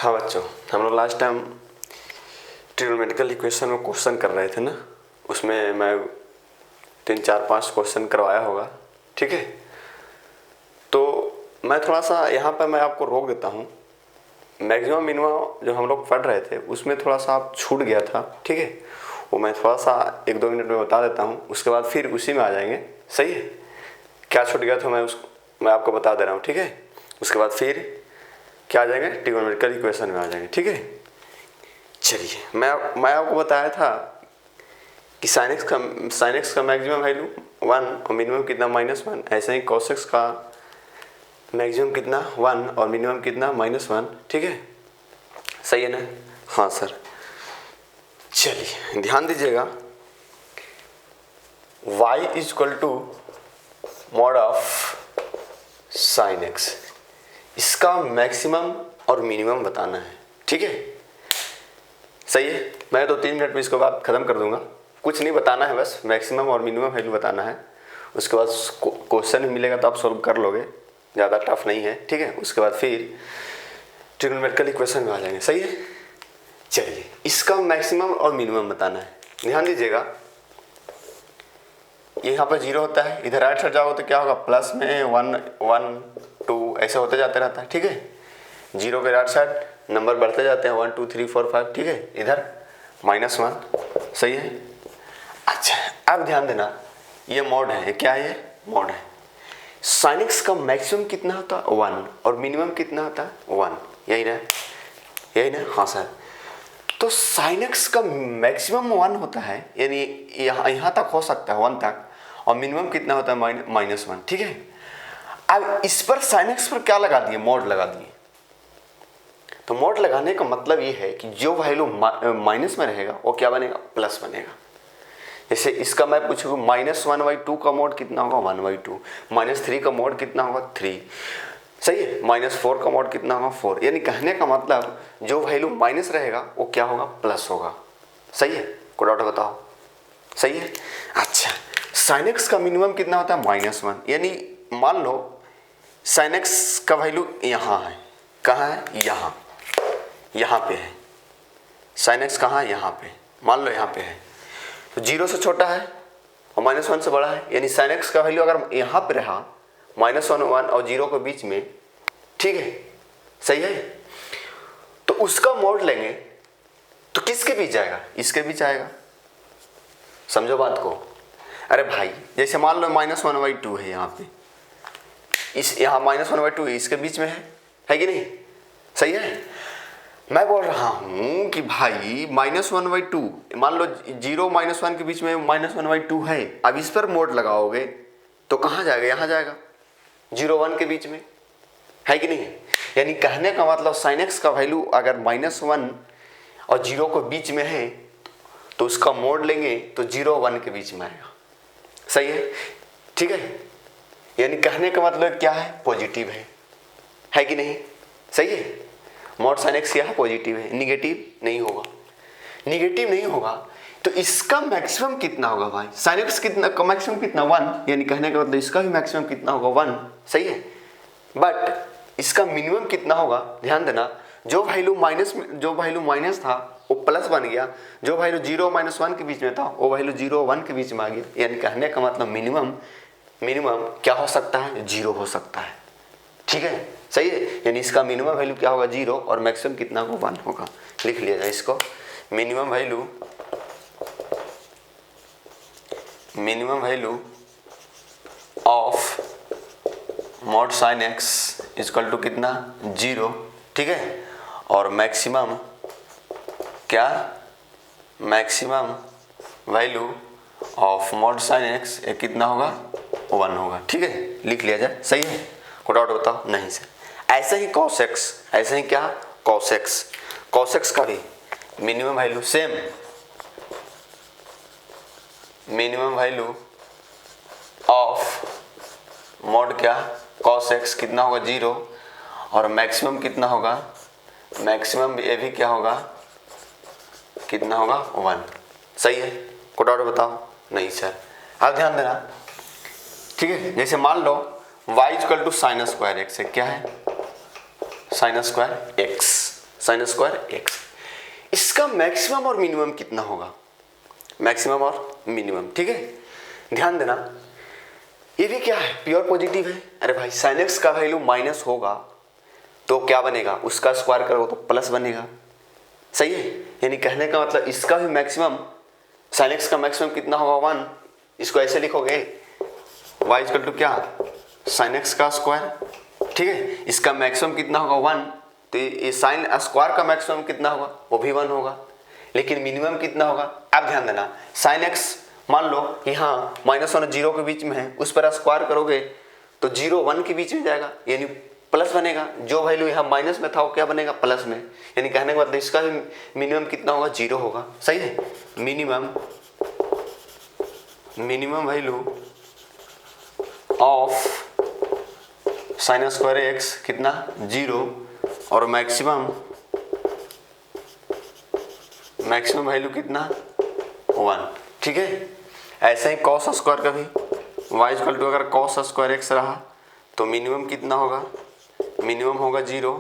हाँ बच्चों, हम लोग लास्ट टाइम ट्रिग्नोमेट्रिकल इक्वेशन में क्वेश्चन कर रहे थे ना, उसमें मैं 3 4 5 क्वेश्चन करवाया होगा। ठीक है, तो मैं थोड़ा सा यहाँ पर मैं आपको रोक देता हूँ। मैक्सिमम मिनिमम जो हम लोग पढ़ रहे थे उसमें थोड़ा सा आप छूट गया था। ठीक है, वो मैं थोड़ा सा 1 2 मिनट में बता देता हूँ, उसके बाद फिर उसी में आ जाएंगे। सही है, क्या छूट गया था मैं आपको बता दे रहा हूँ। ठीक है, उसके बाद फिर क्या आ जाएंगे, ट्रिग्नोमेट्रिकल इक्वेशन में आ जाएंगे। ठीक है, चलिए मैं आपको बताया था कि sin x का मैक्सिमम वैल्यू 1 और मिनिमम कितना -1। ऐसे ही cos x का मैक्सिमम कितना 1 और मिनिमम कितना -1। ठीक है, सही है ना? हाँ सर, चलिए ध्यान दीजिएगा। y = mod of sin x, इसका मैक्सिमम और मिनिमम बताना है। ठीक है, सही है। मैं 2 3 मिनट में इसको बाद ख़त्म कर दूंगा, कुछ नहीं बताना है, बस मैक्सिमम और मिनिमम वैल्यू बताना है। उसके बाद क्वेश्चन मिलेगा तो आप सॉल्व कर लोगे, ज़्यादा टफ नहीं है। ठीक है, उसके बाद फिर ट्रिग्नोमेट्रिकल इक्वेशन में आ जाएंगे। सही है, चलिए इसका मैक्सिमम और मिनिमम बताना है। ध्यान दीजिएगा, यहाँ पर 0 होता है, इधर राइट साइड जाओगे तो क्या होगा, प्लस में 1 1 2 ऐसे होते जाते रहता है। ठीक है, 0 के राइट साइड नंबर बढ़ते जाते हैं 1 2 3 4 5। ठीक है, इधर -1। सही है, अच्छा अब ध्यान देना, ये मॉड है। क्या है ये? मॉड है। sin x का मैक्सिमम कितना होता है 1 और मिनिमम कितना होता है 1। यही ना? हाँ सर, तो sin x का मैक्सिमम 1 होता है, यानी यहाँ तक हो सकता है 1 तक, और मिनिमम कितना होता है -1। ठीक है, अब इस पर sin x पर क्या लगा दिए, मॉड लगा दिए। तो मॉड लगाने का मतलब ये है कि जो वैल्यू माइनस में रहेगा वो क्या बनेगा, प्लस बनेगा। जैसे इसका मैं पूछूँ -1/2 का मॉड कितना होगा, 1/2। -3 का मॉड कितना होगा, 3। सही है, -4 का मॉड कितना होगा, 4। यानी कहने का मतलब जो वैल्यू माइनस रहेगा वो क्या होगा, प्लस होगा। सही है, कोई डाउट बताओ? सही है, अच्छा sin x का मिनिमम कितना होता है, -1। यानी मान लो sin x का वैल्यू यहाँ है, कहाँ है, यहाँ पे है। sin x कहाँ है, यहाँ पे, मान लो यहाँ पे है, तो 0 से छोटा है और -1 से बड़ा है। यानी sin x का वैल्यू अगर यहाँ पे रहा -1 1 और 0 के बीच में, ठीक है, सही है, तो उसका मोड लेंगे तो किसके बीच जाएगा, इसके बीच आएगा। समझो बात को। अरे भाई जैसे मान लो -1/2 है यहाँ पे, यहाँ -1/2 इसके बीच में है कि नहीं? सही है, मैं बोल रहा हूँ कि भाई -1/2, मान लो 0 -1 के बीच में -1/2 है। अब इस पर मोड लगाओगे तो कहाँ जाएगा, यहाँ जाएगा, 0 1 के बीच में, है कि नहीं? यानी कहने का मतलब sin x का वैल्यू अगर -1 और 0 के बीच में है तो उसका मोड लेंगे तो 0 1 के बीच में आएगा। सही है, ठीक है, यानी कहने का मतलब क्या है, पॉजिटिव है कि नहीं? सही है, मॉड sin x क्या है, पॉजिटिव है, निगेटिव नहीं होगा। तो इसका मैक्सिमम कितना होगा भाई, sin x कितना का मैक्सिमम कितना, 1। यानी कहने का मतलब इसका भी मैक्सिमम कितना होगा, 1। सही है, बट इसका मिनिमम कितना होगा, ध्यान देना, जो वैल्यू माइनस था वो प्लस बन गया, जो वैल्यू 0 -1 के बीच में था वो वैल्यू 0 1 के बीच में आ गया। यानी कहने का मतलब मिनिमम क्या हो सकता है, 0 हो सकता है। ठीक है, सही है, यानी इसका मिनिमम वैल्यू क्या होगा, 0, और मैक्सिमम कितना होगा, 1 होगा। लिख लिया जाए इसको, minimum value of mod sin x equal to कितना, 0। ठीक है, और maximum value of mod sin x कितना होगा, 1 होगा। ठीक है, लिख लिया जाए। सही है, कोई डाउट बताओ? नहीं सर। ऐसे ही cos x, ऐसे ही क्या, cos x का भी minimum value same, minimum value of mod क्या, cos x कितना होगा, 0, और मैक्सिमम कितना होगा, मैक्सिमम ये भी क्या होगा, कितना होगा, 1। सही है, कोई डाउट बताओ? नहीं सर। अब ध्यान देना, ठीक है, जैसे मान लो y = sin² x है, क्या है, sin² x। Sign square x. इसका मैक्सिमम और मिनिमम कितना होगा, मैक्सिमम और मिनिमम, ठीक है। ध्यान देना ये भी क्या है, प्योर पॉजिटिव है। अरे भाई साइन एक्स का वैल्यू माइनस होगा तो क्या बनेगा, उसका स्क्वायर करो तो प्लस बनेगा, सही है। यानी कहने का मतलब इसका भी मैक्सिमम, साइन एक्स का मैक्सिमम कितना होगा 1, इसको ऐसे लिखोगे y इक्वल टू क्या, साइन एक्स का स्क्वायर, ठीक है। इसका मैक्सिमम कितना होगा 1, तो ये साइन स्क्वायर का मैक्सिमम कितना होगा, वो भी 1 होगा। लेकिन मिनिमम कितना होगा, अब ध्यान देना, साइन एक्स मान लो यहाँ -1 और 0 के बीच में है, उस पर स्क्वायर करोगे तो 0 1 के बीच में जाएगा, यानी प्लस बनेगा। जो वैल्यू यहाँ माइनस में था वो क्या बनेगा, प्लस में। यानी कहने का मतलब इसका भी मिनिमम कितना होगा, 0 होगा, सही है। Minimum value of sine square x कितना, 0, और मैक्सिमम वैल्यू कितना, 1, ठीक है। ऐसे ही कॉस स्क्वायर का भी y इक्वल टू, अगर कॉस स्क्वायर एक्स रहा तो मिनिमम कितना होगा, मिनिमम होगा 0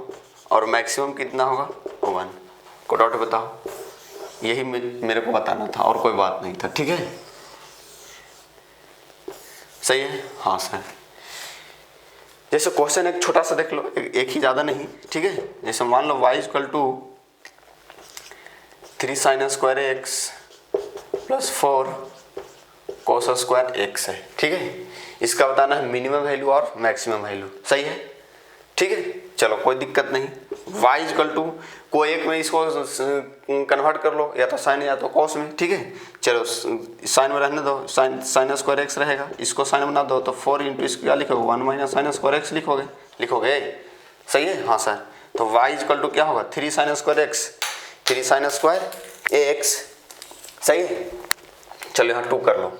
और मैक्सिमम कितना होगा 1। को डाउट बताओ, यही मेरे को बताना था और कोई बात नहीं था, ठीक है, सही है। हाँ सर, जैसे क्वेश्चन एक छोटा सा देख लो, एक ही ज़्यादा नहीं, ठीक है। जैसे मान लो y equal to 3 sine square x plus 4 cos square x है, ठीक है। इसका बताना है मिनिमम वैल्यू और मैक्सिमम वैल्यू, सही है, ठीक है। चलो कोई दिक्कत नहीं, y इक्वल टू कोई एक में इसको कन्वर्ट कर लो, या तो साइन या तो कॉस में, ठीक है। चलो साइन में रहने दो, साइन स्क्वायर एक्स रहेगा, इसको साइन बना दो तो 4 इंटू इसको क्या लिखोगे, 1 माइनस साइन स्क्वायर एक्स लिखोगे, सही है। हाँ सर, तो y इक्वल टू क्या होगा, 3 sine square x, 3 sine square x, सही है। चलो यहाँ 2 कर लो,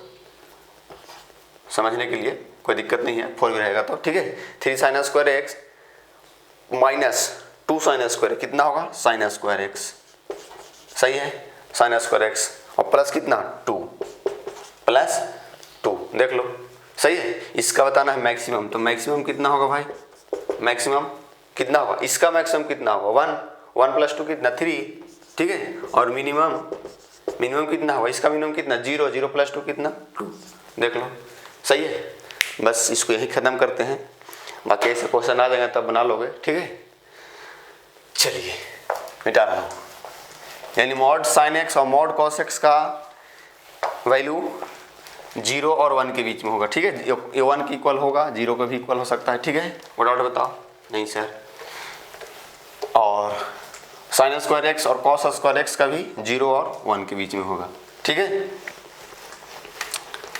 समझने के लिए कोई दिक्कत नहीं है, 4 भी रहेगा तो, ठीक है। 3 sine square x minus 2 sine square, कितना होगा, साइन स्क्वायर एक्स, सही है, साइन स्क्वायर एक्स, और प्लस कितना 2, प्लस 2, देख लो, सही है। इसका बताना है मैक्सिमम, तो मैक्सिमम कितना होगा भाई, मैक्सिमम कितना होगा, इसका मैक्सिमम कितना होगा 1 प्लस 2 कितना 3, ठीक है। और मिनिमम कितना होगा, इसका मिनिमम कितना 0 प्लस 2 कितना 2, देख लो, सही है। बस इसको यही ख़त्म करते हैं, बाकी ऐसे क्वेश्चन आ जाएंगे तब बना लोगे, ठीक है। चलिए मिटा रहा हूँ, यानी मॉड साइन एक्स और मॉड कॉस एक्स का वैल्यू 0 और 1 के बीच में होगा, ठीक है। ये 1 की इक्वल होगा, 0 का भी इक्वल हो सकता है, ठीक है। वो डाउट बताओ, नहीं सर। और साइन स्क्वायर एक्स और कॉस स्क्वायर एक्स का भी 0 और 1 के बीच में होगा, ठीक है,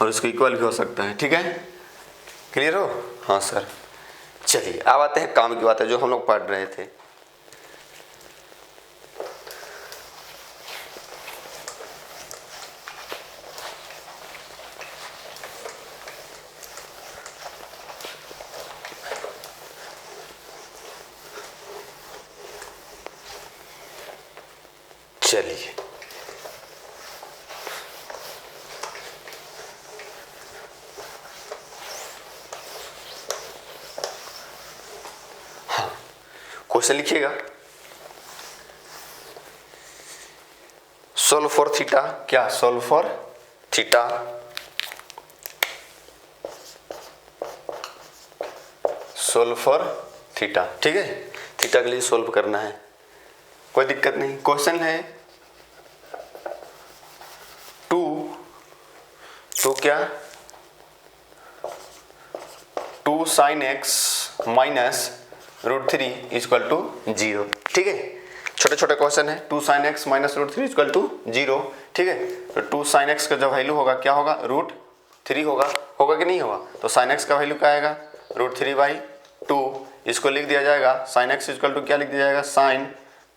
और इसको इक्वल भी हो सकता है, ठीक है। क्लियर हो, हाँ सर। चलिए अब आते हैं काम की बात है जो हम लोग पढ़ रहे थे। चलिए हाँ, क्वेश्चन लिखिएगा, सोल्व फॉर थीटा, क्या solve for theta solve for theta, ठीक है। थीटा के लिए सोल्व करना है, कोई दिक्कत नहीं। क्वेश्चन है 2 क्या 2 sine x minus √3 equal to 0, ठीक है। छोटे छोटे क्वेश्चन है, 2 sine x minus √3 equal to 0, ठीक है। तो 2 साइन एक्स का जो वैल्यू होगा क्या होगा, √3 होगा कि नहीं होगा। तो साइन एक्स का वैल्यू क्या आएगा, √3/2, इसको लिख दिया जाएगा साइन एक्स इक्वल टू क्या लिख दिया जाएगा, साइन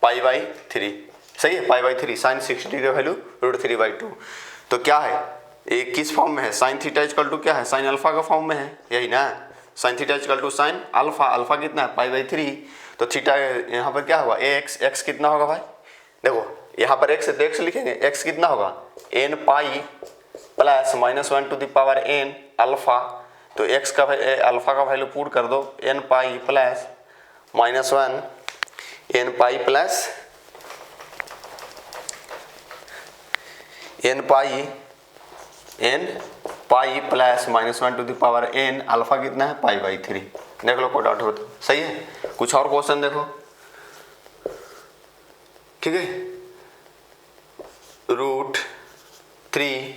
π/3, सही है, π/3, साइन 60 का वैल्यू √3/2। तो क्या है, ये किस फॉर्म में है, साइन थीटा इक्वल टू क्या है, साइन अल्फा का फॉर्म में है, यही ना। Sine theta equal to sine alpha कितना है, π/3। तो थीटा यहाँ पर क्या होगा, एक्स कितना होगा भाई, देखो यहाँ पर एक्स है तो एक्स लिखेंगे, एक्स कितना होगा n pi plus -1 to the power n alpha. तो एक्स का अल्फा का वैल्यू पुट कर दो, n pi plus -1 n pi plus n pi plus -1 to the power n, alpha कितना है π/3। देख लो कोई डाउट हो तो सही है। कुछ और क्वेश्चन देखो, ठीक है। √3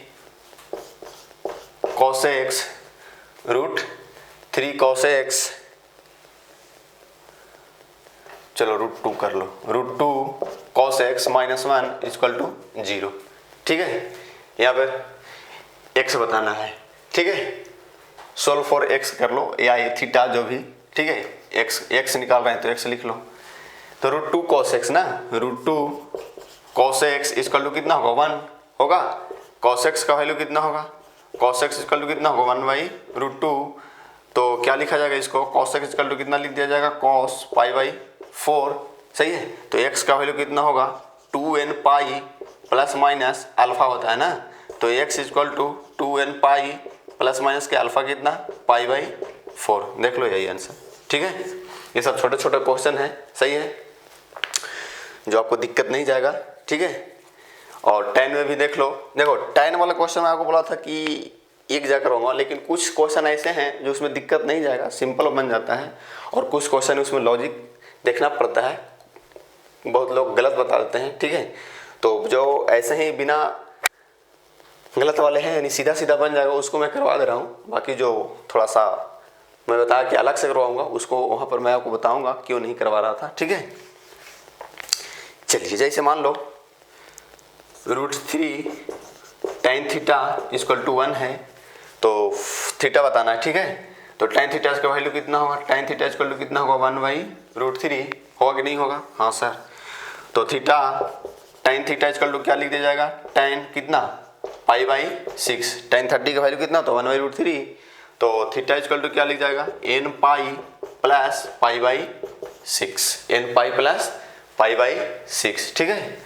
cos x, √3 cos x, चलो √2 कर लो, √2 cos x -1 = 0, ठीक है। यहाँ पर x बताना है, ठीक है। सोल्व फॉर x कर लो या थीटा जो भी, ठीक है। x निकाल रहे हैं तो x लिख लो। तो √2 cos x ना, √2 cos x = कितना होगा 1 होगा। cos x का वैल्यू कितना होगा, cos x = कितना होगा 1/√2। तो क्या लिखा जाएगा इसको, cos x = कितना लिख दिया जाएगा, cos π/4, सही है। तो x का वैल्यू कितना होगा 2n pi plus minus alpha होता है ना, तो x = 2n pi plus minus के अल्फा कितना π/4। देख लो यही आंसर, ठीक है। ये सब छोटे छोटे क्वेश्चन है, सही है, जो आपको दिक्कत नहीं जाएगा, ठीक है। और 10 में भी देख लो, देखो 10 वाला क्वेश्चन मैं आपको बोला था कि एक जगह करूँगा, लेकिन कुछ क्वेश्चन ऐसे हैं जो उसमें दिक्कत नहीं जाएगा, सिंपल बन जाता है। और कुछ क्वेश्चन उसमें लॉजिक देखना पड़ता है, बहुत लोग गलत बता देते हैं, ठीक है। तो जो ऐसे ही बिना गलत वाले हैं यानी सीधा सीधा बन जाएगा उसको मैं करवा दे रहा हूँ। बाकी जो थोड़ा सा मैं बताया कि अलग से करवाऊँगा उसको वहाँ पर मैं आपको बताऊँगा क्यों नहीं करवा रहा था, ठीक है। चलिए जैसे मान लो √3 tan थीटा = 1 है, तो थीटा बताना है, ठीक है। तो tan थीटा का वैल्यू कितना होगा, tan थीटा = कितना होगा 1/√3 होगा कि नहीं होगा, हाँ सर। तो tan थीटा = क्या लिख दिया जाएगा, tan कितना π/6, tan 30 का वैल्यू कितना होता है 1/√3। तो थीटा = क्या लिख जाएगा n pi plus π/6, n pi plus π/6, ठीक है,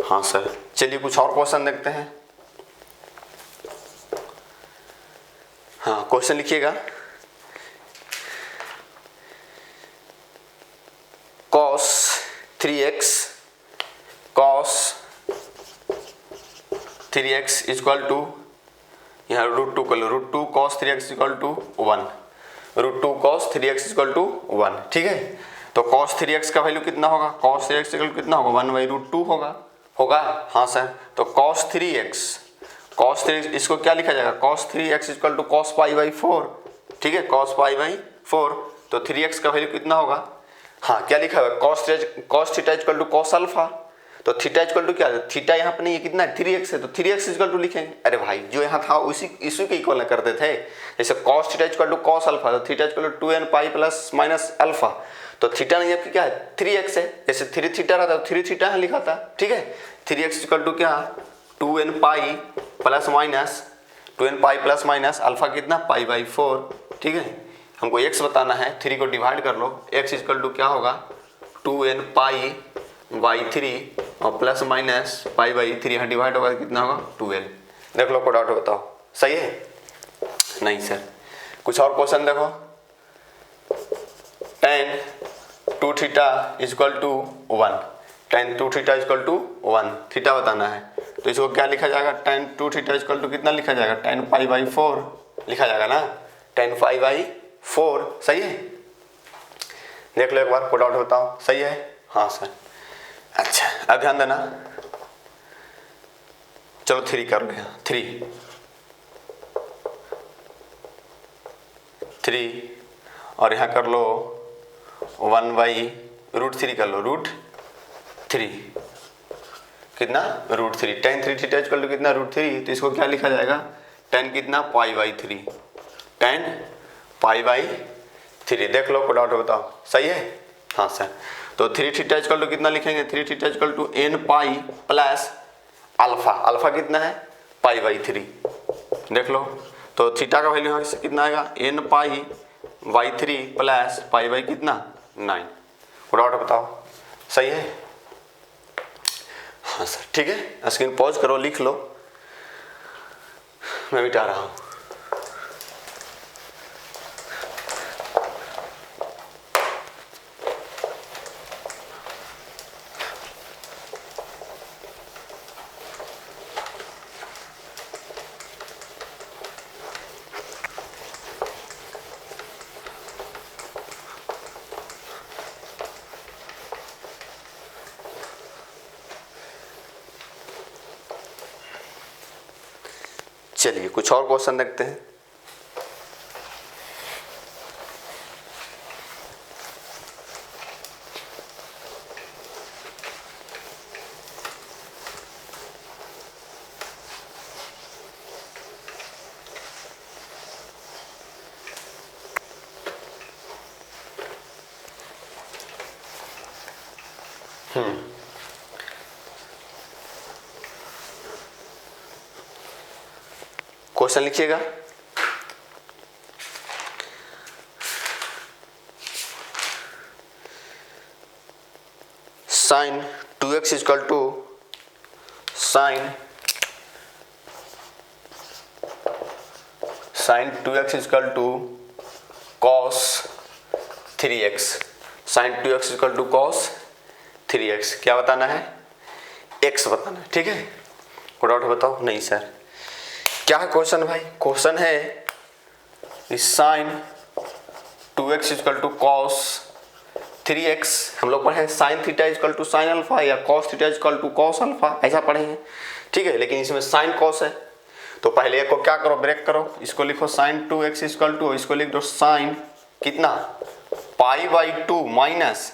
हाँ सर। चलिए कुछ और क्वेश्चन देखते हैं। हाँ क्वेश्चन लिखिएगा, cos 3x = यहाँ √2 कर लो, √2 cos 3x = 1, √2 cos 3x = 1, ठीक है। तो cos 3x का वैल्यू कितना होगा, cos 3x कितना होगा 1/√2 होगा, हाँ सर। तो cos 3x इसको क्या लिखा जाएगा, cos 3x = cos π/4, ठीक है, cos π/4। तो 3x का वैल्यू कितना होगा, हाँ क्या लिखा हुआ cos थीटा = cos अल्फा। तो थीटा = क्या है, थीटा यहाँ पे नहीं है, कितना है 3x है, तो 3x = लिखेंगे। अरे भाई जो यहाँ था उसी के इक्वल करते थे। जैसे cos थीटा = cos अल्फा, तो theta = 2n pi plus minus alpha. तो थीटा नहीं आपकी क्या है 3x है, जैसे 3 थीटा रहता है 3 थीटा लिखा था, ठीक है। 3x = क्या 2n pi plus minus alpha कितना π/4, ठीक है। हमको x बताना है, 3 को डिवाइड कर लो, x = क्या होगा 2n पाई/3 और प्लस माइनस π/3, यहाँ डिवाइड होगा कितना होगा 12। देख लो कोई डाउट बताओ, सही है, नहीं सर। कुछ और क्वेश्चन देखो, tan 2 theta = 1, tan 2 theta = 1, theta बताना है। तो इसको क्या लिखा जाएगा, tan 2 थीटा = कितना लिखा जाएगा, tan π/4 लिखा जाएगा ना, tan π/4, सही है। देख लो एक बार, कोई डाउट बताओ, सही है, हाँ सर। अच्छा अब ध्यान देना, चलो 3 कर लो, 3 और यहाँ कर लो 1/√3 कर लो, √3 कितना √3, tan 3 थीटा = कितना √3। तो इसको क्या लिखा जाएगा, tan कितना π/3, tan π/3। देख लो कोई डाउट बताओ, सही है, हाँ सर। तो 3 थीटा = कितना लिखेंगे, 3 theta = n pi plus alpha कितना है π/3। देख लो, तो थीटा का वैल्यू यहाँ से कितना आएगा n पाई/3 प्लस π/ कितना 9। डाउट बताओ, सही है, हाँ सर, ठीक है। स्क्रीन पॉज करो, लिख लो, मैं मिटा रहा हूँ। चलिए कुछ और क्वेश्चन देखते हैं। क्वेश्चन लिखिएगा। Sine 2x equal to sine 2x equal to cos 3x। Sine 2x equal to cos 3x क्या बताना है? x बताना है। ठीक है, कोई डाउट बताओ? नहीं सर। क्या है क्वेश्चन भाई? क्वेश्चन है sign 2x equal to cos 3x। हम लोग पढ़े sine theta equal to sine alpha या cos theta equal to cos alpha, ऐसा पढ़े हैं। ठीक है, लेकिन इसमें साइन कॉस है तो पहले एक को क्या करो, ब्रेक करो। इसको लिखो साइन 2x इक्वल टू, इसको लिख दो साइन कितना π/2 माइनस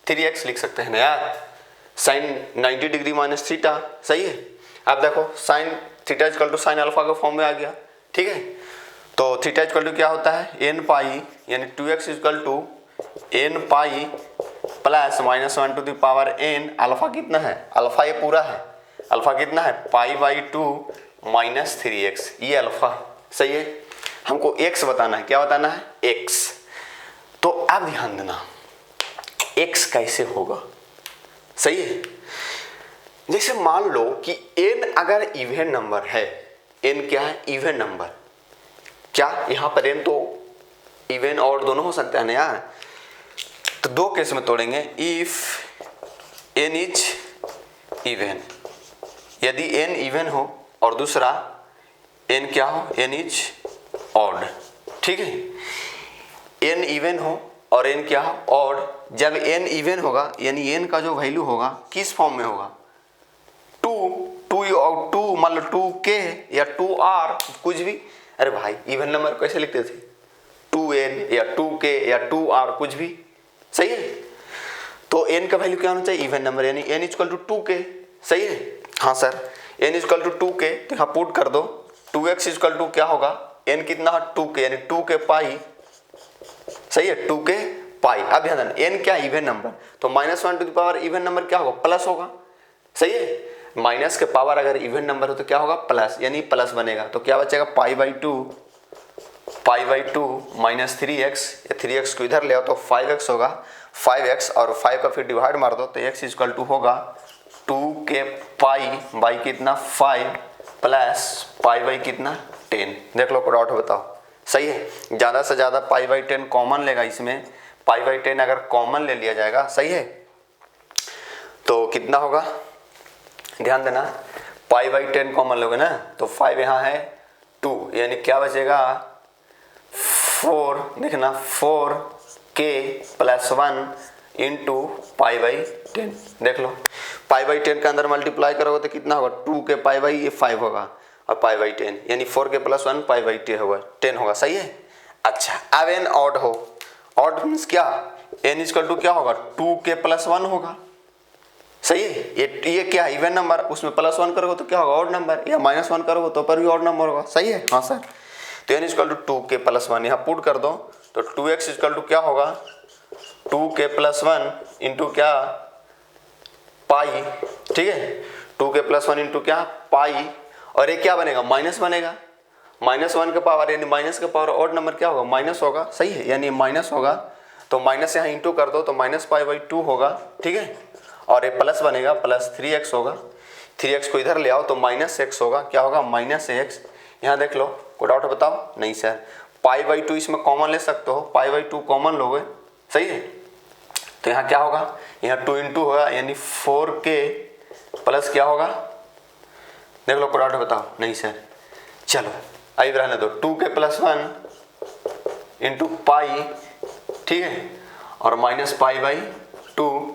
3x लिख सकते हैं ना यार। साइन 90 डिग्री माइनस थीटा, सही है। अब देखो sine theta equal to sine alpha के फॉर्म में आ गया। ठीक है, तो थीटा इक्वल टू क्या होता है? n पाई, यानी 2x equal to n pi plus -1 to the power n। Alpha कितना है? अल्फा ये पूरा है। अल्फा कितना है? π/2 माइनस 3x, ये अल्फा, सही है। हमको x बताना है। क्या बताना है? x। तो अब ध्यान देना x कैसे होगा, सही है। जैसे मान लो कि n अगर इवन नंबर है, n क्या है? Even number. क्या यहाँ पर n तो इवन और दोनों हो सकता है ना यार। तो दो केस में तोड़ेंगे। इफ n इज इवन, यदि n इवन हो और दूसरा n क्या हो? n is odd. ठीक है, n इवन हो और n क्या हो? ऑड। जब n इवन होगा यानी n का जो वैल्यू होगा किस फॉर्म में होगा? 2 मतलब 2k या 2r, कुछ भी। अरे भाई इवन नंबर कैसे लिखते थे? 2n या 2k या 2r, कुछ भी, सही है। तो n का वैल्यू क्या होना चाहिए? इवन नंबर, यानी n इक्वल टू 2k, सही है। हाँ sir, n equal to 2k, तो यहाँ पुट कर दो। 2x इक्वल टू क्या होगा? n कितना? 2k, यानी 2k पाई, सही है, 2k पाई। अब ध्यान देना n क्या? इवन नंबर, तो -1 to the power even number क्या होगा? प्लस होगा, सही है। माइनस के पावर अगर इवन नंबर हो तो क्या होगा? प्लस, यानी प्लस बनेगा। तो क्या बचेगा? π/2 माइनस 3x। 3x को इधर ले आओ तो 5x होगा। 5x और 5 का फिर डिवाइड मार दो तो x इक्वल टू होगा 2k पाई बाई कितना? 5 प्लस पाई बाई कितना? 10। देख लो, कोई डाउट बताओ? सही है। ज़्यादा से ज़्यादा π/10 कॉमन लेगा इसमें। π/10 अगर कॉमन ले लिया जाएगा, सही है, तो कितना होगा? ध्यान देना, π/10 कॉमन लोगे ना तो 5 यहाँ है 2, यानी क्या बचेगा? 4। देखना 4k प्लस 1 इंटू π/10। देख लो, π/10 के अंदर मल्टीप्लाई करोगे तो कितना होगा? 2k π/5 होगा और π/10, यानी 4k प्लस 1 π/10 होगा, 10 होगा, सही है। अच्छा, अब n ऑड हो। ऑड मीन्स क्या? n इक्वल टू क्या होगा? 2k प्लस 1 होगा, सही है। ये क्या? इवन नंबर, उसमें प्लस 1 करोगे तो क्या होगा? ऑड नंबर, या -1 करोगे तो पर भी ऑड नंबर होगा, सही है। हाँ सर, तो n equal to 2k plus 1 यहाँ पुट कर दो तो 2x इक्वल टू क्या होगा? 2k प्लस 1 इंटू क्या? पाई। ठीक है, 2k प्लस 1 इंटू क्या? पाई। और ये क्या बनेगा? माइनस बनेगा। -1 के पावर, यानी माइनस के पावर ऑड नंबर क्या होगा? माइनस होगा, सही है, यानी माइनस होगा। तो माइनस यहाँ इंटू कर दो तो -π/2 होगा। ठीक है, और ये प्लस बनेगा, प्लस 3x होगा। 3x को इधर ले आओ तो -x होगा। क्या होगा? -x। यहाँ देख लो, कोई डाउट बताओ? नहीं सर। π/2 इसमें कॉमन ले सकते हो, π/2 कॉमन लोगे, सही है। तो यहाँ क्या होगा? यहाँ 2 इंटू होगा, यानी 4k प्लस क्या होगा? देख लो, कोई डाउट बताओ? नहीं सर। चलो आई रहने दो, 2k प्लस 1 इंटू पाई, ठीक है, और -π/2।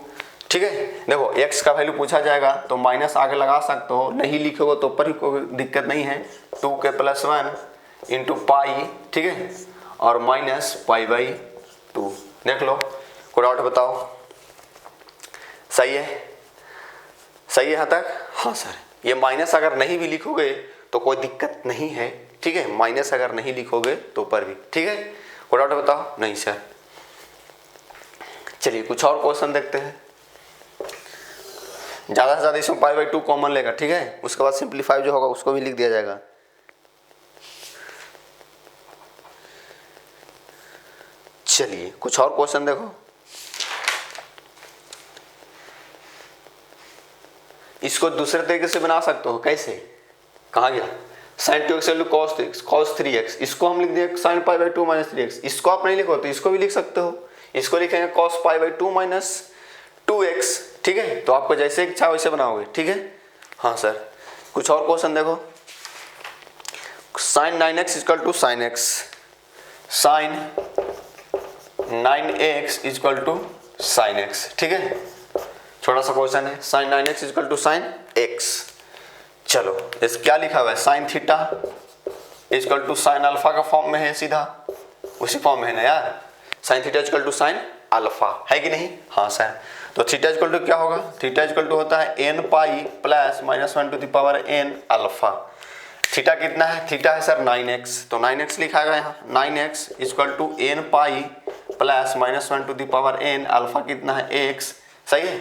ठीक है, देखो x का वैल्यू पूछा जाएगा तो माइनस आगे लगा सकते हो, नहीं लिखोगे तो ऊपर ही कोई दिक्कत नहीं है। 2 के प्लस 1 इंटू पाई, ठीक है, और माइनस पाई बाई 2। देख लो, कोई डाउट बताओ? सही है? सही है यहाँ तक? हाँ सर, ये माइनस अगर नहीं भी लिखोगे तो कोई दिक्कत नहीं है, ठीक है, माइनस अगर नहीं लिखोगे तो ऊपर भी, ठीक है। कोई डाउट बताओ? नहीं सर। चलिए कुछ और क्वेश्चन देखते हैं। ज़्यादा से ज़्यादा इसमें पाई बाई 2 कॉमन लेगा, ठीक है, उसके बाद सिंप्लीफाई जो होगा उसको भी लिख दिया जाएगा। चलिए कुछ और क्वेश्चन देखो। इसको दूसरे तरीके से बना सकते हो, कैसे? कहाँ गया? साइन 2x cos 3x, इसको हम लिख दिए sine pi by 2 minus 3x। इसको आप नहीं लिखो तो इसको भी लिख सकते हो, इसको लिखेंगे cos pi by 2 minus 2x, ठीक है। तो आपको जैसे इच्छा वैसे बनाओगे, ठीक है। हाँ सर, कुछ और क्वेश्चन देखो। Sine 9x equal to sine x, sine 9x equal to sine x, ठीक है। छोटा सा क्वेश्चन है, sine 9x equal to sine x। चलो इस क्या लिखा हुआ है, sine theta equal to sine alpha का फॉर्म में है, सीधा उसी फॉर्म में है ना यार। Sine theta equal to sine alpha है कि नहीं? हाँ सर। तो थीटा इक्वल टू क्या होगा? थीटा इक्वल टू होता है n pi plus minus 1 to the power n alpha. Theta कितना है? थीटा है सर 9x, तो 9x लिखा गया यहाँ, 9x equal to n pi plus minus 1 to the power n alpha कितना है? x। सही है?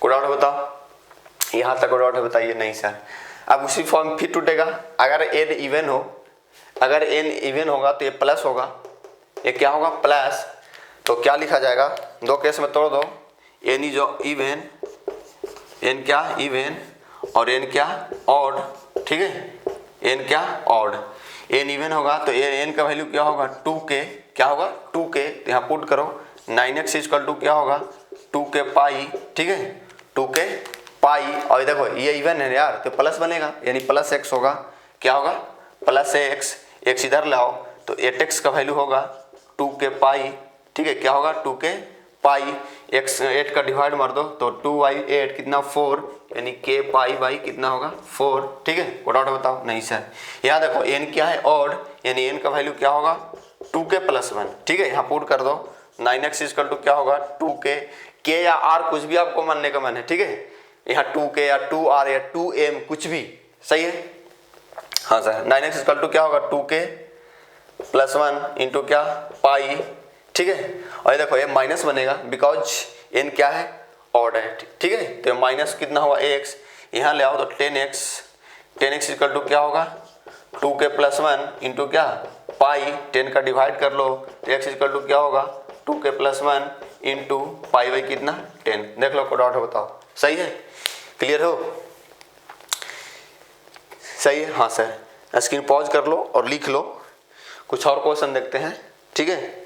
कोई डाउट बताओ? यहाँ तक कोई डाउट है बताइए? नहीं सर। अब उसी फॉर्म फिर टूटेगा, अगर n इवन हो, अगर n इवन होगा तो ये प्लस होगा, ये क्या होगा? प्लस। तो क्या लिखा जाएगा? दो केस में तोड़ दो, n इज इवन, n क्या? इवन, और n क्या? ऑड, ठीक है। n क्या? ऑड। n इवन होगा तो n का वैल्यू क्या होगा? 2k, क्या होगा? 2k। तो यहाँ पुट करो, 9x इक्वल टू क्या होगा? 2k पाई, ठीक है, 2k पाई। और देखो ये इवन है यार, तो प्लस बनेगा, यानी प्लस x होगा, क्या होगा? प्लस x, x इधर लाओ तो 8x का वैल्यू होगा 2k पाई, ठीक है, क्या होगा? 2k पाई, x 8 का डिवाइड मार दो तो 2 बाई 8 कितना? 4, यानी k पाई बाई कितना होगा? 4, ठीक है। कोई डाउट बताओ? नहीं सर। यहाँ देखो n क्या है? ऑड, यानी n का वैल्यू क्या होगा? 2k प्लस 1, ठीक है, यहाँ पुट कर दो, 9x इक्वल टू क्या होगा? 2k, k या r कुछ भी आपको मानने का मन है, ठीक है, यहाँ 2k या 2r या 2m कुछ भी, सही है। हाँ सर, 9x इक्वल टू क्या होगा? 2k प्लस 1 इंटू क्या? पाई, ठीक है। और ये देखो ये माइनस बनेगा, बिकॉज n क्या है? ऑड है, ठीक है। तो माइनस कितना हुआ? x, यहाँ ले आओ तो 10x इक्वल टू क्या होगा? 2k प्लस 1 इंटू क्या? पाई, 10 का डिवाइड कर लो तो x इक्वल टू क्या होगा? 2k plus 1 into pi by कितना? 10। देख लो, कोई डाउट है बताओ? सही है? क्लियर हो? सही है? हाँ सर। स्क्रीन पॉज कर लो और लिख लो, कुछ और क्वेश्चन देखते हैं, ठीक है।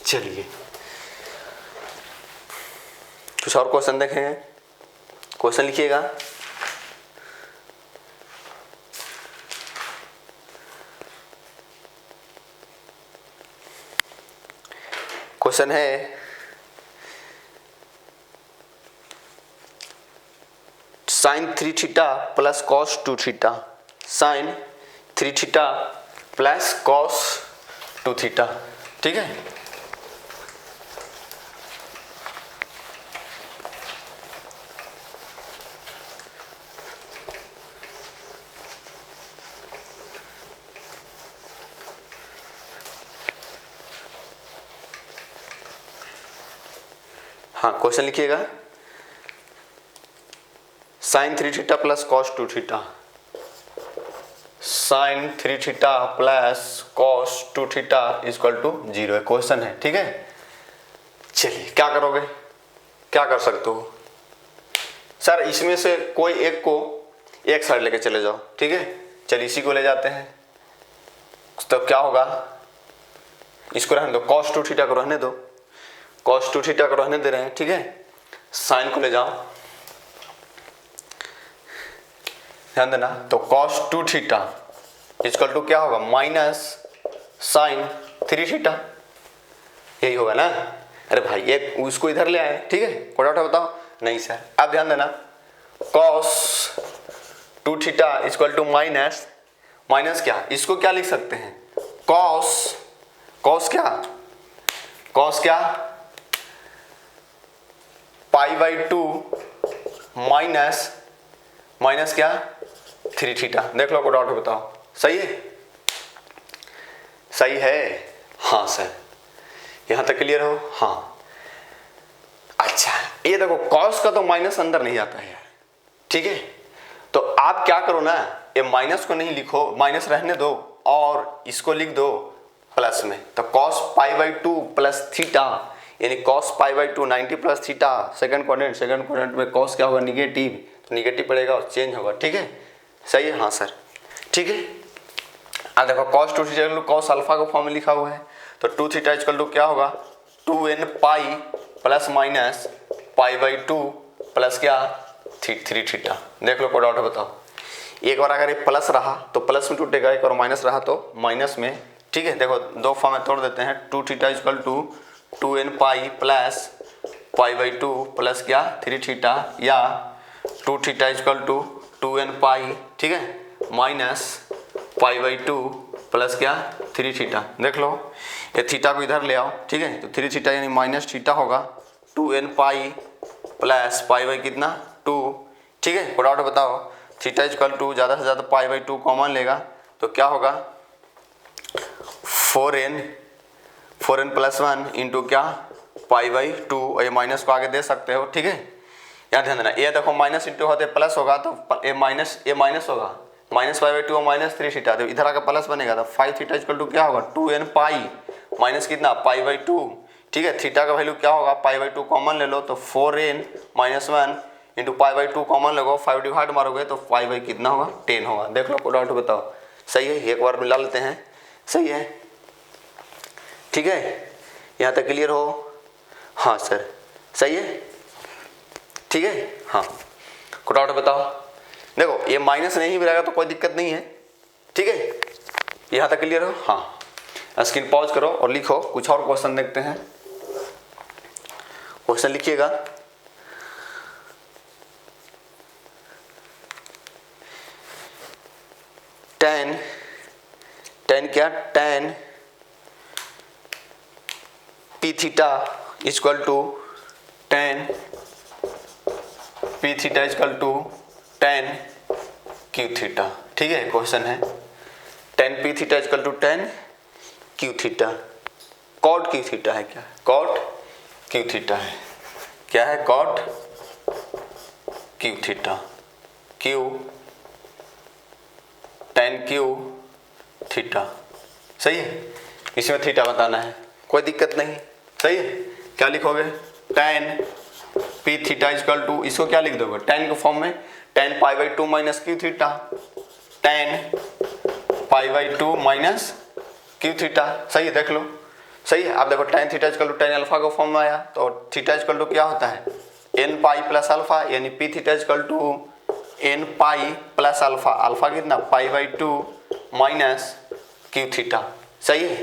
चलिए कुछ और क्वेश्चन देखेंगे। क्वेश्चन लिखिएगा। क्वेश्चन है sine 3 theta plus cos 2 theta, sine 3 theta plus cos 2 theta, ठीक है। हाँ, क्वेश्चन लिखिएगा। Sine 3 theta plus cos 2 theta, sine 3 theta plus cos 2 theta equal to 0 question है, ठीक है। चलिए क्या करोगे? क्या कर सकते हो सर? इसमें से कोई एक को एक साइड लेके चले जाओ, ठीक है। चलिए इसी को ले जाते हैं, तो क्या होगा? इसको रहने दो, कॉस 2 थीटा को रहने दो, कॉस 2 थीटा को रहने दे रहे हैं, ठीक है। साइन को ले जाओ, ध्यान देना। तो cos 2 थीटा इक्वल टू क्या होगा, माइनस साइन 3 थीटा, यही होगा ना। अरे भाई एक उसको इधर ले आए, ठीक है, कोई डाउट है बताओ? नहीं सर। अब ध्यान देना, cos 2 theta equal to minus, minus क्या, इसको क्या लिख सकते हैं, cos क्या π/2 माइनस क्या 3 थीटा। देख लो, कोई डाउट है बताओ? सही है, सही है, हाँ सर, यहां तक क्लियर हो? हाँ। अच्छा ये देखो, cos का तो माइनस अंदर नहीं आता है यार, ठीक है, तो आप क्या करो ना, ये माइनस को नहीं लिखो, माइनस रहने दो और इसको लिख दो प्लस में। तो cos π/2 प्लस थीटा, यानी cos π/2 90 plus theta, second quadrant में cos क्या होगा, निगेटिव, तो निगेटिव पड़ेगा और चेंज होगा, ठीक है, सही है, हाँ सर, ठीक है। अब देखो cos 2 थीटा cos अल्फा का फॉर्म में लिखा हुआ है, तो 2 थीटा इक्वल टू क्या होगा, 2n pi plus minus π/2 plus क्या 3 थीटा। देख लो, कोई डाउट है बताओ? एक बार अगर ये प्लस रहा तो प्लस में टूटेगा, एक बार माइनस रहा तो माइनस में, ठीक है। देखो दो फॉर्म में तोड़ देते हैं, 2 theta equal to 2n pi plus π/2 plus क्या 3 थीटा, या 2 थीटा इक्वल टू 2n पाई, ठीक है, माइनस π/2 प्लस क्या 3 थीटा। देख लो, ये थीटा को इधर ले आओ, ठीक है, तो 3 थीटा यानी माइनस थीटा होगा, 2n पाई प्लस π/, कितना 2, ठीक है, कोई डाउट बताओ? थीटा इक्वल टू ज़्यादा से ज़्यादा π/2 कॉमन लेगा तो क्या होगा, 4n प्लस 1 इंटू क्या π/2, ये माइनस को आगे दे सकते हो, ठीक है। यहाँ ध्यान देना, ये देखो माइनस इंटू होते प्लस होगा तो ये माइनस होगा, माइनस π/2 और माइनस 3 थीटा, तो इधर आकर प्लस बनेगा, तो 5 थीटा इक्वल टू क्या होगा, 2n पाई माइनस कितना π/2, ठीक है। थीटा का वैल्यू क्या होगा, π/2 कॉमन ले लो तो 4n माइनस 1 इंटू π/2 कॉमन लगो, 5 डिवाइड मारोगे तो π/ कितना होगा, 10 होगा। देख लो, कोई डाउट बताओ? सही है, एक बार मिला लेते हैं, सही है, ठीक है, यहाँ तक क्लियर हो? हाँ सर, सही है, ठीक है, हाँ, कोई डाउट बताओ? देखो ये माइनस नहीं भी रहेगा तो कोई दिक्कत नहीं है, ठीक है, यहाँ तक क्लियर हो? हाँ। स्क्रीन पॉज करो और लिखो, कुछ और क्वेश्चन देखते हैं। क्वेश्चन लिखिएगा, टेन क्या, tan p theta equal to tan p theta equal to tan q theta, ठीक है, क्वेश्चन है 10 p theta equal to 10 q theta. Cot q theta है क्या, कॉट क्यू थीटा है, क्या है, cot q theta, q 10 q theta, सही है, इसमें थीटा बताना है, कोई दिक्कत नहीं, सही है। क्या लिखोगे, 10 पी थीटा इक्वल टू, इसको क्या लिख दोगे, 10 के फॉर्म में 10 π/2 minus q theta, 10 π/2 minus q theta, सही है, देख लो, सही है। आप देखो tan theta equal to tan alpha का फॉर्म में आया, तो थीटा इक्वल टू क्या होता है, n पाई प्लस अल्फा, यानी p theta equal to n pi plus alpha, alpha कितना π/2 माइनस क्यू थीटा, सही है।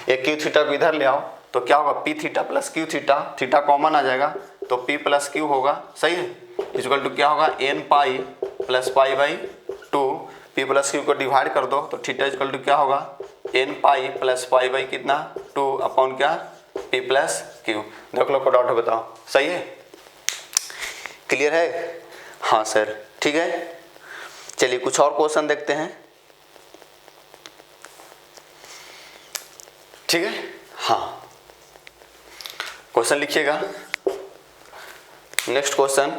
ये क्यू थीटा को इधर ले आओ तो क्या होगा, p theta plus q theta, theta common आ जाएगा तो p प्लस क्यू होगा, सही है, इक्वल टू क्या होगा, n pi plus π/2, p plus q को डिवाइड कर दो तो थीटा इक्वल टू क्या होगा, n पाई प्लस π/ कितना 2 अपॉन क्या p प्लस क्यू। देख लो, को डाउट है बताओ? सही है, क्लियर है? हाँ सर, ठीक है। चलिए कुछ और क्वेश्चन देखते हैं, ठीक है, हाँ, क्वेश्चन लिखिएगा। Next question,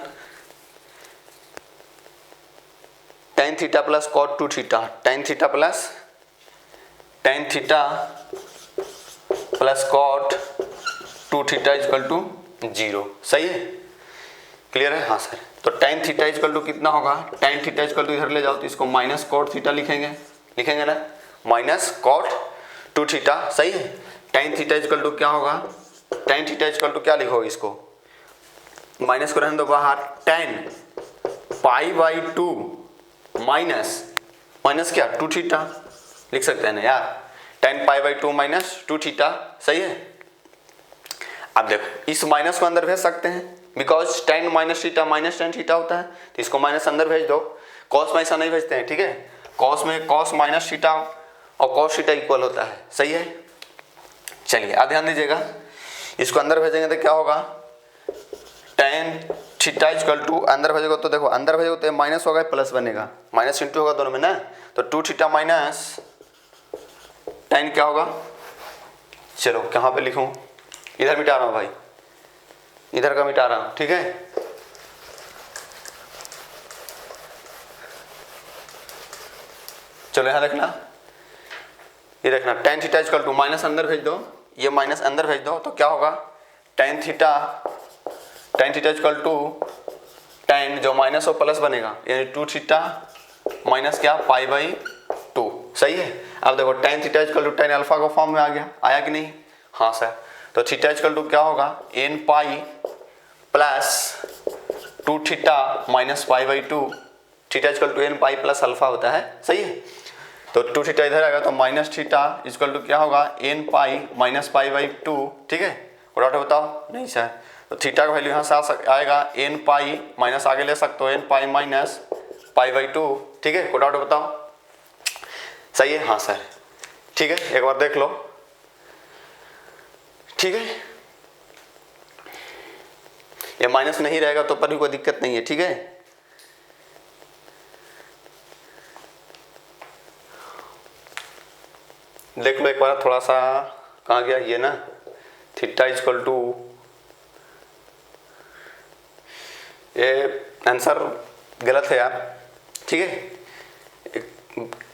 tan theta plus cot 2 theta, tan theta plus cot 2 theta equal to 0, सही है, क्लियर है? हाँ सर, तो tan थीटा इक्वल टू कितना होगा, tan थीटा इक्वल टू इधर ले जाओ तो इसको माइनस cot थीटा लिखेंगे ना, माइनस cot 2 थीटा, सही है। tan थीटा इक्वल टू क्या होगा, tan थीटा इक्वल टू क्या लिखोगे, इसको माइनस को रहने दो बाहर, ten pi by two minus minus क्या 2 थीटा लिख सकते हैं ना यार, ten pi by two minus 2 theta, सही है। अब देखो इस माइनस को अंदर भेज सकते हैं because ten minus theta minus tan theta होता है, तो इसको माइनस अंदर भेज दो। कॉस में ऐसा नहीं भेजते हैं, ठीक है, कॉस में कॉस माइनस थीटा और कॉस थीटा इक्वल होता है, सही है। चलिए अब ध्यान दीजिएगा, इसको अंदर भेजेंगे तो क्या होगा, टेन थीटा इक्वल टू, अंदर भेजोगे तो देखो अंदर भेजोगे तो माइनस होगा प्लस बनेगा, माइनस इंटू होगा दोनों में ना, तो 2 थीटा माइनस टेन क्या होगा, चलो कहाँ पे लिखूं, इधर मिटा रहा हूँ भाई, इधर का मिटा रहा हूँ, ठीक है। चलो यहाँ देखना, ये देखना tan theta equal to minus अंदर भेज दो, ये माइनस अंदर भेज दो तो क्या होगा, tan theta equal to tan जो माइनस और प्लस बनेगा यानी 2 थीटा माइनस क्या पाई बाई 2, सही है। अब देखो tan theta equal to tan alpha का फॉर्म में आ गया, आया कि नहीं, हाँ सर। तो थीटा इक्वल टू क्या होगा, n pi plus 2 theta minus pi by 2, theta equal to n pi plus alpha होता है, सही है। तो 2 थीटा इधर आएगा तो माइनस थीटा इक्वल टू क्या होगा, n pi minus pi by 2, ठीक है। उठाओ बताओ, नहीं सर, तो थीटा का वैल्यू यहाँ से आएगा एन पाई माइनस आगे ले सकते हो n pi minus pi by 2, ठीक है। उठाओ बताओ, सही है, हाँ सर, ठीक है, एक बार देख लो, ठीक है। ये माइनस नहीं रहेगा तो पर भी कोई दिक्कत नहीं है, ठीक है। देख लो एक बार थोड़ा सा, कहाँ गया ये ना, थीटा इक्वल टू, ये आंसर गलत है यार, ठीक है।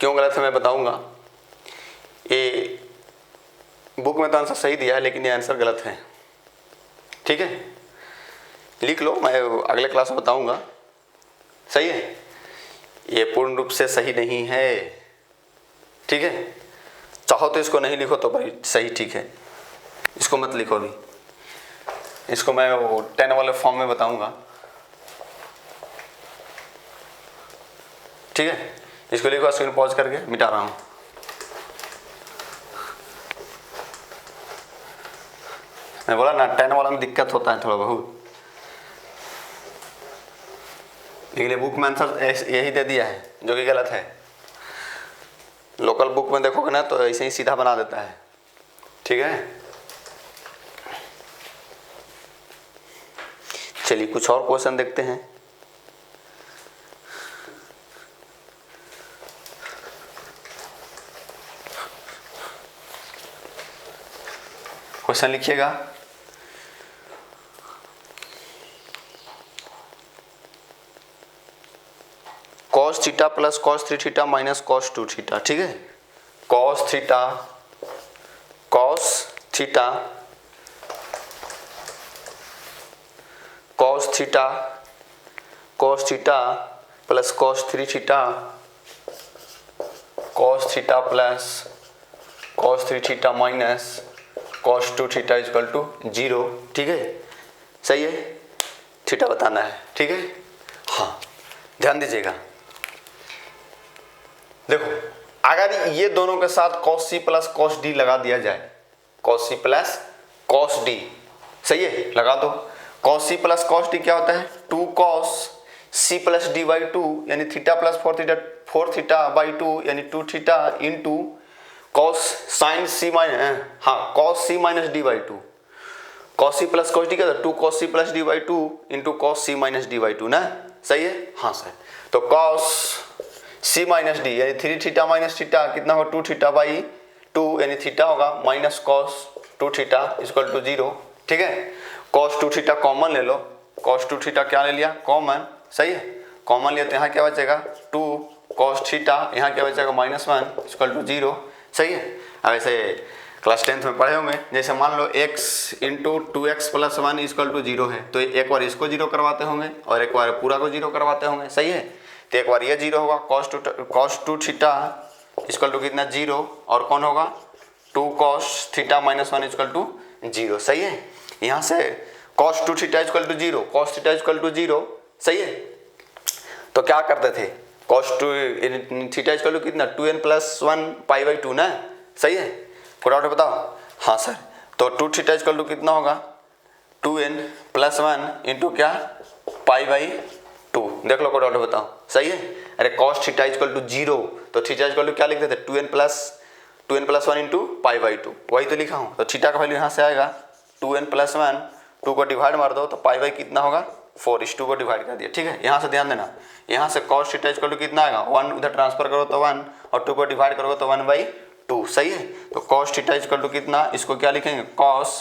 क्यों गलत है मैं बताऊंगा, ये बुक में तो आंसर सही दिया है लेकिन ये आंसर गलत है, ठीक है। लिख लो, मैं अगले क्लास में बताऊंगा, सही है। ये पूर्ण रूप से सही नहीं है, ठीक है। चाहो तो इसको नहीं लिखो तो भाई सही, ठीक है, इसको मत लिखो अभी, इसको मैं वो 10 वाले फॉर्म में बताऊंगा, ठीक है। इसको लिखो, स्क्रीन पॉज करके मिटा रहा हूँ। मैं बोला ना 10 वाला में दिक्कत होता है थोड़ा बहुत, लेकिन बुक में आंसर यही दे दिया है जो कि गलत है। लोकल बुक में देखोगे ना तो ऐसे ही सीधा बना देता है, ठीक है। चलिए कुछ और क्वेश्चन देखते हैं। क्वेश्चन लिखिएगा, cos theta plus cos 3 theta minus cos 2 theta, ठीक है। cos theta cos theta cos theta cos theta plus cos 3 theta cos theta plus cos 3 theta minus cos 2 theta equal to 0, ठीक है, सही है। Theta बताना है, ठीक है, हाँ ध्यान दीजिएगा। देखो अगर ये दोनों के साथ cos c plus cos d लगा दिया जाए, cos c plus cos d, सही है, लगा दो। cos c plus cos d क्या होता है, 2 cos c plus d by 2 यानी थीटा प्लस 4 थीटा बाई 2 यानी 2 theta into cos sin c minus, हाँ cos c minus d by 2, cos c plus cos d क्या होता है, 2 cos c plus d by 2 into cos c minus d by 2 ना, सही है, हाँ sir. तो cos c माइनस डी यानी 3 थीटा माइनस थीटा कितना होगा, 2 थीटा बाई 2 यानी थीटा होगा minus cos 2 theta equal to 0, ठीक है। cos 2 थीटा कॉमन ले लो, cos 2 थीटा क्या ले लिया, कॉमन, सही है, कॉमन लिया तो यहाँ क्या बचेगा 2 cos थीटा, यहाँ क्या बचेगा -1 इक्वल टू 0, सही है। अब ऐसे क्लास 10th में पढ़े होंगे, जैसे मान लो x into 2x plus 1 equal to 0 है, तो एक बार इसको 0 करवाते होंगे और एक बार पूरा को 0 करवाते होंगे, सही है। तो एक बार ये 0 होगा, cos 2 थीटा इक्वल टू कितना 0, और कौन होगा 2 cos theta minus 1 equal to 0, सही है। यहाँ से cos 2 theta equal to 0, cos theta equal to 0, सही है। तो क्या करते थे, cos 2 थीटा इक्वल टू कितना 2n प्लस 1 पाई बाई 2 ना, सही है। कोई डाउट बताओ? हाँ सर, तो 2 थीटा इक्वल टू कितना होगा 2n प्लस 1 इंटू क्या पाई बाई 2। देख लो, कोई डाउट बताओ, सही है। अरे cos थीटा इक्वल टू 0, तो थीटा इक्वल टू क्या लिख देते 2n plus 1 into pi by 2, वही तो लिखा हूँ। तो थीटा का वैल्यू यहाँ से आएगा 2n प्लस 1, 2 को डिवाइड मार दो तो पाई बाई कितना होगा 4, इस 2 को डिवाइड कर दिया, ठीक है। यहाँ से ध्यान देना, यहाँ से cos थीटा इक्वल टू कितना आएगा 1, उधर ट्रांसफर करो तो 1 और 2 को डिवाइड करोगे तो 1/2, सही है। तो cos थीटा इक्वल टू कितना, इसको क्या लिखेंगे cos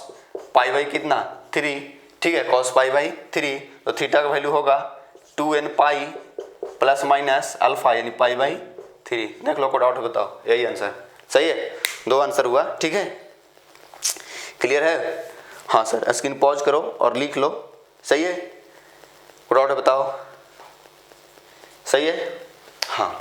पाई बाई कितना 3, ठीक है, cos पाई बाई 3। तो थीटा का वैल्यू होगा 2n pi plus minus alpha यानी पाई बाई 3। देख लो, कोई डाउट बताओ, यही आंसर, सही है। 2 आंसर हुआ, ठीक है, क्लियर है। हाँ सर, स्क्रीन पॉज करो और लिख लो, सही है। कोई डाउट बताओ, सही है। हाँ